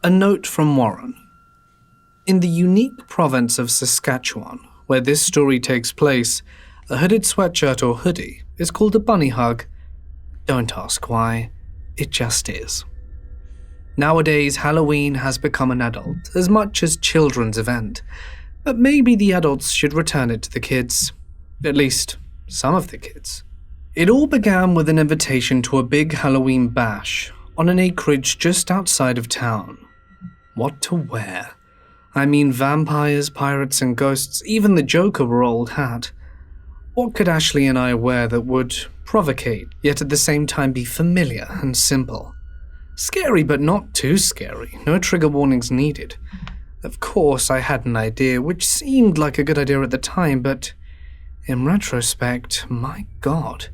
A note from Warren. In the unique province of Saskatchewan, where this story takes place, a hooded sweatshirt or hoodie is called a bunny hug. Don't ask why, it just is. Nowadays, Halloween has become an adult as much as children's event, but maybe the adults should return it to the kids. At least, some of the kids. It all began with an invitation to a big Halloween bash on an acreage just outside of town. What to wear? I mean, vampires, pirates, and ghosts, even the Joker were old hat. What could Ashleigh and I wear that would provocate, yet at the same time be familiar and simple? Scary, but not too scary. No trigger warnings needed. Of course, I had an idea, which seemed like a good idea at the time, but in retrospect, my God.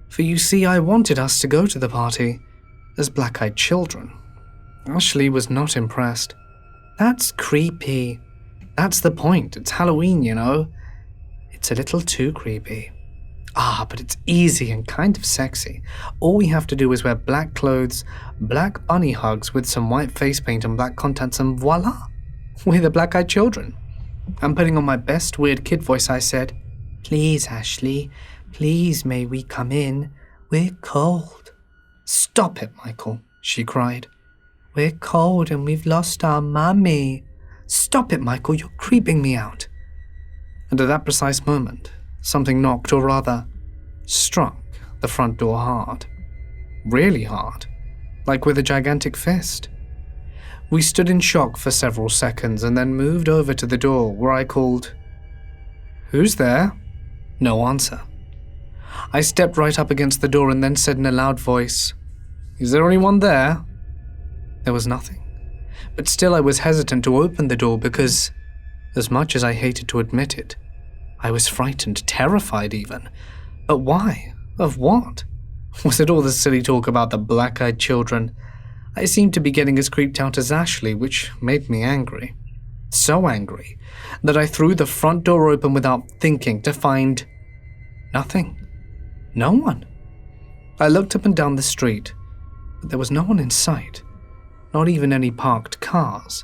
For you see, I wanted us to go to the party as BlackEyed Children. Ashleigh was not impressed. That's creepy. That's the point. It's Halloween, you know. It's a little too creepy. But it's easy and kind of sexy. All we have to do is wear black clothes, black bunny hugs with some white face paint and black contacts, and voila! We're the BlackEyed Children. And putting on my best weird kid voice, I said, "Please, Ashleigh, please may we come in? We're cold." "Stop it, Michael," she cried. "We're cold and we've lost our mummy." "Stop it, Michael, you're creeping me out." And at that precise moment, something knocked, or rather, struck the front door hard. Really hard. Like with a gigantic fist. We stood in shock for several seconds and then moved over to the door where I called, "Who's there?" No answer. I stepped right up against the door and then said in a loud voice, "Is there anyone there?" There was nothing. But still I was hesitant to open the door because, as much as I hated to admit it, I was frightened, terrified even. But why? Of what? Was it all the silly talk about the BlackEyed Children? I seemed to be getting as creeped out as Ashleigh, which made me angry. So angry that I threw the front door open without thinking to find nothing. No one. I looked up and down the street, but there was no one in sight. Not even any parked cars.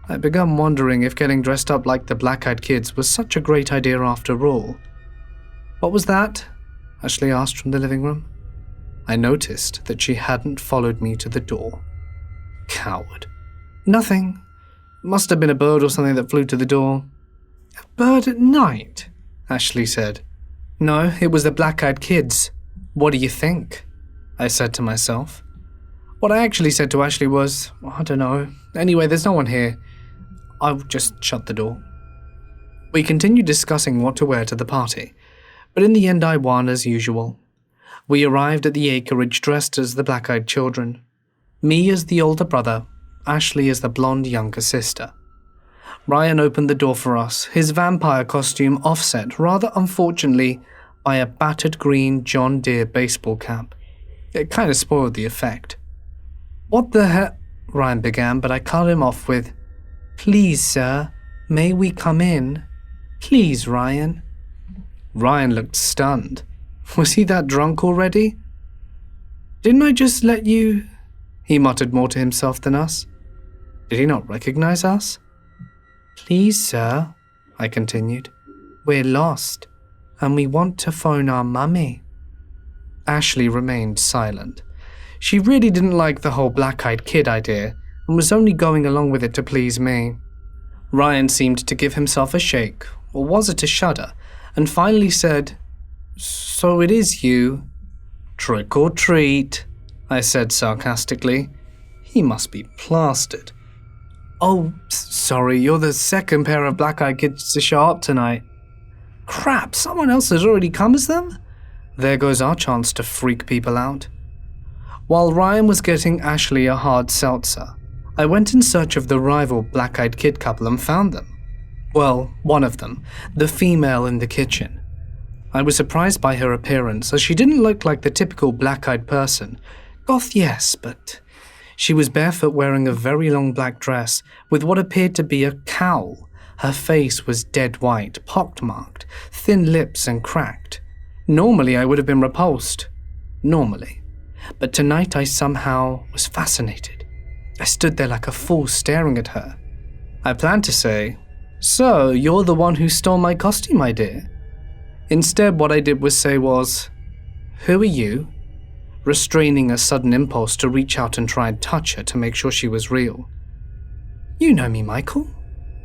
I began wondering if getting dressed up like the BlackEyed Kids was such a great idea after all. "What was that?" Ashleigh asked from the living room. I noticed that she hadn't followed me to the door. Coward. "Nothing. Must have been a bird or something that flew to the door." "A bird at night?" Ashleigh said. "No, it was the BlackEyed Kids. What do you think?" I said to myself. What I actually said to Ashleigh was, "I don't know. Anyway, there's no one here." I'll just shut the door. We continued discussing what to wear to the party, but in the end I won as usual. We arrived at the acreage dressed as the BlackEyed Children. Me as the older brother, Ashleigh as the blonde younger sister. Ryan opened the door for us, his vampire costume offset, rather unfortunately, by a battered green John Deere baseball cap. It kind of spoiled the effect. "What the hell?" Ryan began, but I cut him off with, "Please, sir, may we come in? Please, Ryan." Ryan looked stunned. Was he that drunk already? "Didn't I just let you—" He muttered more to himself than us. Did he not recognize us? "Please, sir," I continued, "we're lost, and we want to phone our mummy." Ashleigh remained silent. She really didn't like the whole BlackEyed Kid idea and was only going along with it to please me. Ryan seemed to give himself a shake, or was it a shudder, and finally said, "So it is you." "Trick or treat," I said sarcastically. He must be plastered. "Oh, sorry, you're the second pair of BlackEyed Kids to show up tonight." "Crap, someone else has already come as them?" There goes our chance to freak people out. While Ryan was getting Ashleigh a hard seltzer, I went in search of the rival BlackEyed Kid couple and found them. Well, one of them, the female in the kitchen. I was surprised by her appearance, as she didn't look like the typical black-eyed person. Goth, yes, but she was barefoot wearing a very long black dress with what appeared to be a cowl. Her face was dead white, pockmarked, thin lips and cracked. Normally I would have been repulsed. Normally. But tonight I somehow was fascinated. I stood there like a fool staring at her. I planned to say, "So, you're the one who stole my costume, my dear." Instead, what I did was say was, "Who are you?" restraining a sudden impulse to reach out and try and touch her to make sure she was real. "You know me, Michael,"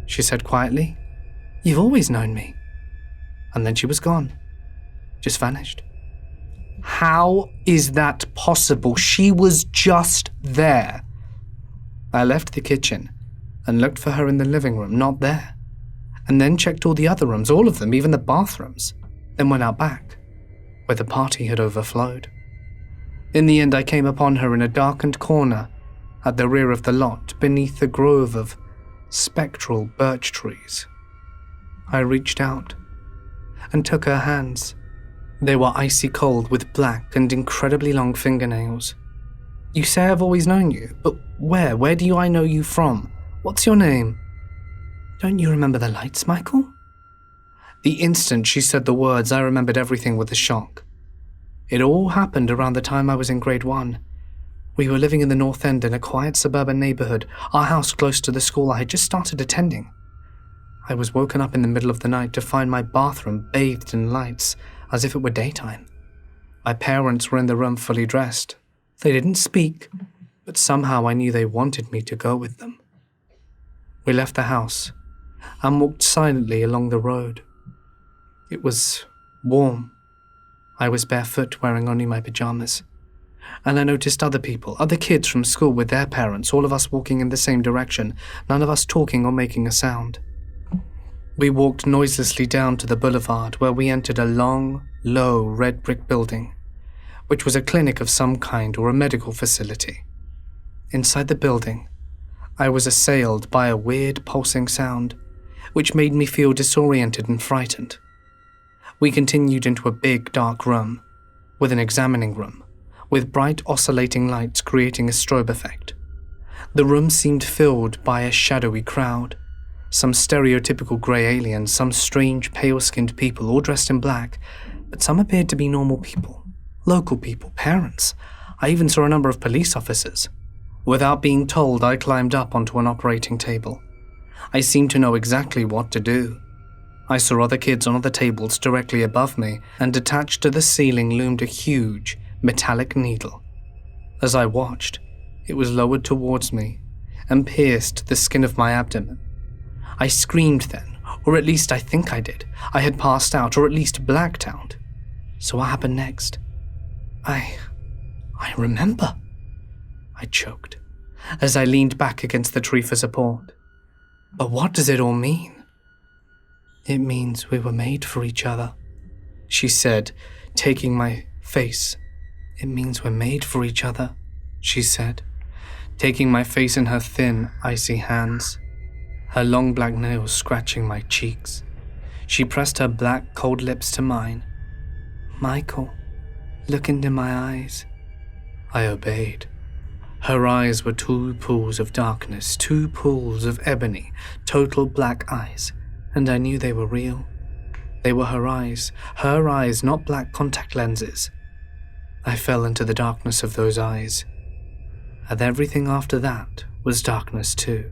she said quietly. "You've always known me." And then she was gone. Just vanished. How is that possible? She was just there. I left the kitchen and looked for her in the living room, not there. And then checked all the other rooms, all of them, even the bathrooms. Then went out back, where the party had overflowed. In the end, I came upon her in a darkened corner at the rear of the lot, beneath a grove of spectral birch trees. I reached out and took her hands. They were icy cold with black and incredibly long fingernails. "You say I've always known you, but where? Where do I know you from? What's your name?" "Don't you remember the lights, Michael?" The instant she said the words, I remembered everything with a shock. It all happened around the time I was in grade 1. We were living in the North End in a quiet suburban neighborhood, our house close to the school I had just started attending. I was woken up in the middle of the night to find my bathroom bathed in lights, as if it were daytime. My parents were in the room fully dressed. They didn't speak, but somehow I knew they wanted me to go with them. We left the house and walked silently along the road. It was warm. I was barefoot, wearing only my pajamas. And I noticed other people, other kids from school with their parents, all of us walking in the same direction, none of us talking or making a sound. We walked noiselessly down to the boulevard, where we entered a long, low red brick building, which was a clinic of some kind or a medical facility. Inside the building, I was assailed by a weird pulsing sound, which made me feel disoriented and frightened. We continued into a big, dark room, with an examining room, with bright oscillating lights creating a strobe effect. The room seemed filled by a shadowy crowd, some stereotypical grey aliens, some strange pale-skinned people all dressed in black, but some appeared to be normal people, local people, parents. I even saw a number of police officers. Without being told, I climbed up onto an operating table. I seemed to know exactly what to do. I saw other kids on other tables directly above me, and attached to the ceiling loomed a huge, metallic needle. As I watched, it was lowered towards me and pierced the skin of my abdomen. I screamed then, or at least I think I did. I had passed out, or at least blacked out. So what happened next? I remember. I choked, as I leaned back against the tree for support. But what does it all mean? "It means we were made for each other," she said, taking my face. "It means we're made for each other," she said, taking my face in her thin, icy hands, her long black nails scratching my cheeks. She pressed her black, cold lips to mine. "Michael, look into my eyes." I obeyed. Her eyes were two pools of darkness, two pools of ebony, total black eyes, and I knew they were real. They were her eyes, not black contact lenses. I fell into the darkness of those eyes, and everything after that was darkness too.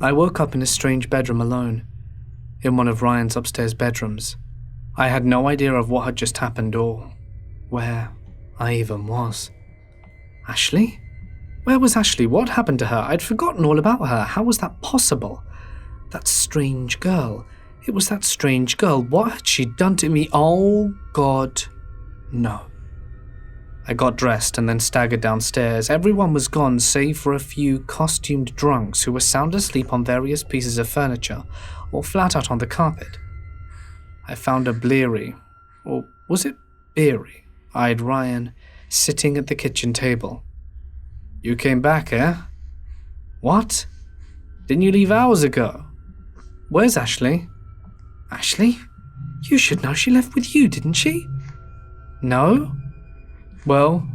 I woke up in a strange bedroom alone, in one of Ryan's upstairs bedrooms. I had no idea of what had just happened or where I even was. Ashleigh? Where was Ashleigh? What happened to her? I'd forgotten all about her. How was that possible? That strange girl. It was that strange girl. What had she done to me? Oh, God, no. I got dressed and then staggered downstairs. Everyone was gone save for a few costumed drunks who were sound asleep on various pieces of furniture or flat out on the carpet. I found a bleary, or was it beery-eyed Ryan sitting at the kitchen table. "You came back, eh?" "What? Didn't you leave hours ago? Where's Ashleigh?" "Ashleigh? You should know she left with you, didn't she?" "No." "Well,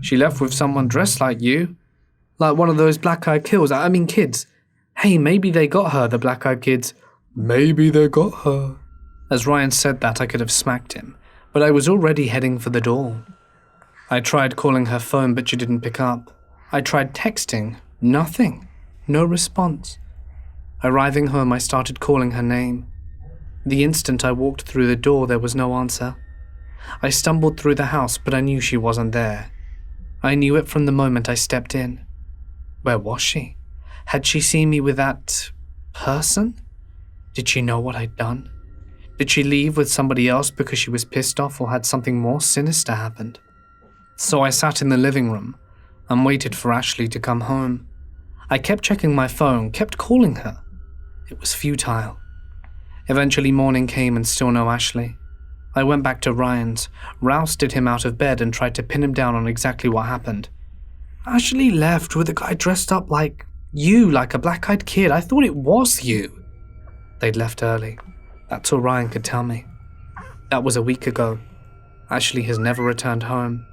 she left with someone dressed like you. Like one of those BlackEyed kids. Hey, maybe they got her, the BlackEyed Kids. Maybe they got her." As Ryan said that, I could have smacked him, but I was already heading for the door. I tried calling her phone, but she didn't pick up. I tried texting, Nothing. No response. Arriving home, I started calling her name. The instant I walked through the door, there was no answer. I stumbled through the house, but I knew she wasn't there. I knew it from the moment I stepped in. Where was she? Had she seen me with that person? Did she know what I'd done? Did she leave with somebody else because she was pissed off, or had something more sinister happened? So I sat in the living room and waited for Ashleigh to come home. I kept checking my phone, kept calling her. It was futile. Eventually morning came and still no Ashleigh. I went back to Ryan's, rousted him out of bed and tried to pin him down on exactly what happened. Ashleigh left with a guy dressed up like you, like a black-eyed kid. I thought it was you. They'd left early. That's all Ryan could tell me. That was a week ago. Ashleigh has never returned home.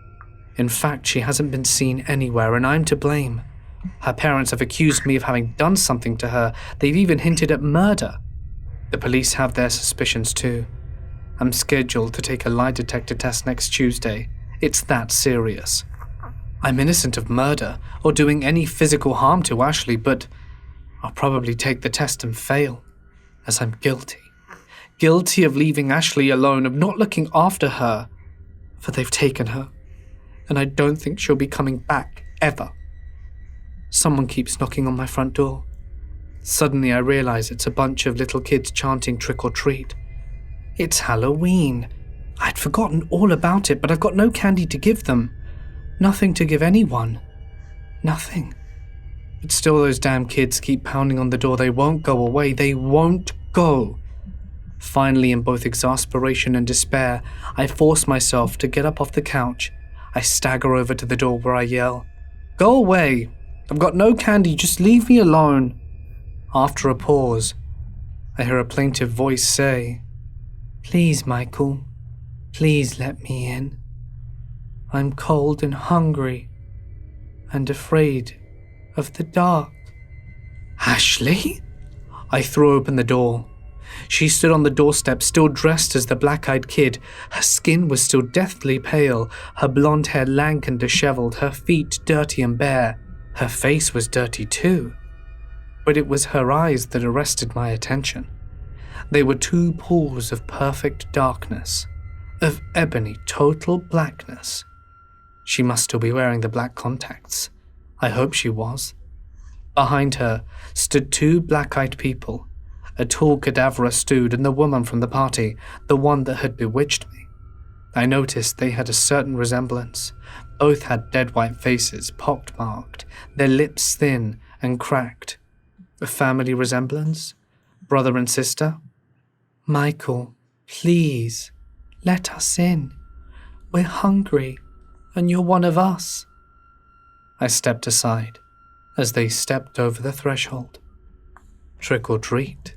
In fact, she hasn't been seen anywhere, and I'm to blame. Her parents have accused me of having done something to her. They've even hinted at murder. The police have their suspicions too. I'm scheduled to take a lie detector test next Tuesday. It's that serious. I'm innocent of murder or doing any physical harm to Ashleigh, but I'll probably take the test and fail, as I'm guilty. Guilty of leaving Ashleigh alone, of not looking after her, for they've taken her, and I don't think she'll be coming back, ever. Someone keeps knocking on my front door. Suddenly I realize it's a bunch of little kids chanting trick or treat. It's Halloween. I'd forgotten all about it, but I've got no candy to give them. Nothing to give anyone. Nothing. But still those damn kids keep pounding on the door. They won't go away. They won't go. Finally, in both exasperation and despair, I force myself to get up off the couch. I stagger over to the door where I yell, "Go away. I've got no candy. Just leave me alone." After a pause, I hear a plaintive voice say, "Please, Michael. Please let me in. I'm cold and hungry and afraid of the dark." Ashleigh? I throw open the door. She stood on the doorstep, still dressed as the black-eyed kid. Her skin was still deathly pale, her blonde hair lank and disheveled, her feet dirty and bare. Her face was dirty too, but it was her eyes that arrested my attention. They were two pools of perfect darkness, of ebony total blackness. She must still be wearing the black contacts. I hope she was. Behind her stood two black-eyed people, a tall cadaverous dude and the woman from the party, the one that had bewitched me. I noticed they had a certain resemblance. Both had dead white faces, pockmarked, their lips thin and cracked. A family resemblance? Brother and sister? "Michael, please, let us in. We're hungry, and you're one of us." I stepped aside as they stepped over the threshold. Trick or treat.